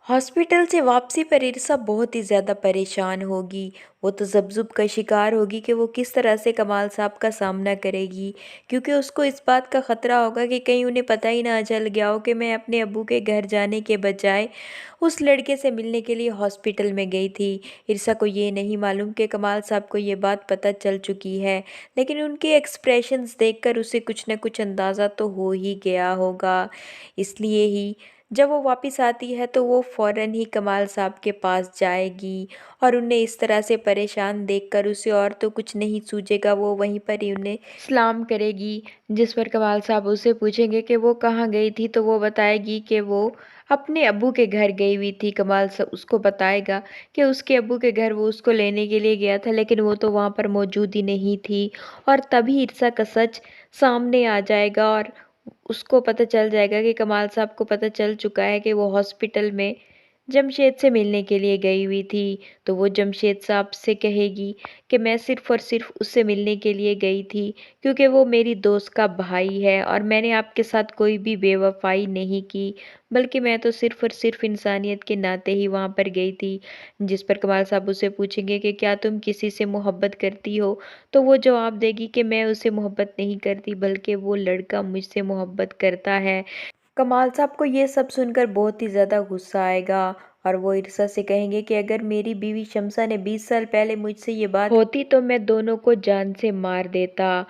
Hospital से वापसी पर इर्सा बहुत ही ज़्यादा परेशान होगी। वो तो ज़ब्ज़ुब का शिकार होगी कि वो किस तरह से कमाल साहब का सामना करेगी, क्योंकि उसको इस बात का ख़तरा होगा कि कहीं उन्हें पता ही ना चल गया हो कि मैं अपने अब्बू के घर जाने के बजाय उस लड़के से मिलने के लिए हॉस्पिटल में गई थी। इर्सा को ये नहीं मालूम कि कमाल साहब को ये बात पता चल चुकी है, लेकिन उनके एक्सप्रेशंस देखकर उसे कुछ न कुछ अंदाज़ा तो हो ही गया होगा। इसलिए ही जब वो वापस आती है तो वो फ़ौरन ही कमाल साहब के पास जाएगी और उन्हें इस तरह से परेशान देखकर उसे और तो कुछ नहीं सूझेगा, वो वहीं पर ही उन्हें सलाम करेगी। जिस पर कमाल साहब उससे पूछेंगे कि वो कहाँ गई थी, तो वो बताएगी कि वो अपने अब्बू के घर गई हुई थी। कमाल साहब उसको बताएगा कि उसके अब्बू के घर वो उसको लेने के लिए गया था, लेकिन वो तो वहाँ पर मौजूद ही नहीं थी। और तभी ईर्षा का सच सामने आ जाएगा और उसको पता चल जाएगा कि कमाल साहब को पता चल चुका है कि वो हॉस्पिटल में जमशेद से मिलने के लिए गई हुई थी। तो वो जमशेद साहब से कहेगी कि मैं सिर्फ़ और सिर्फ़ उससे मिलने के लिए गई थी, क्योंकि वो मेरी दोस्त का भाई है और मैंने आपके साथ कोई भी बेवफ़ाई नहीं की, बल्कि मैं तो सिर्फ़ और सिर्फ़ इंसानियत के नाते ही वहाँ पर गई थी। जिस पर कमाल साहब उससे पूछेंगे कि क्या तुम किसी से मोहब्बत करती हो? तो वो जवाब देगी कि मैं उससे मोहब्बत नहीं करती, बल्कि वो लड़का मुझसे मोहब्बत करता है। कमाल साहब को ये सब सुनकर बहुत ही ज़्यादा गुस्सा आएगा और वो ईर्षा से कहेंगे कि अगर मेरी बीवी शम्सा ने 20 साल पहले मुझसे ये बात होती तो मैं दोनों को जान से मार देता।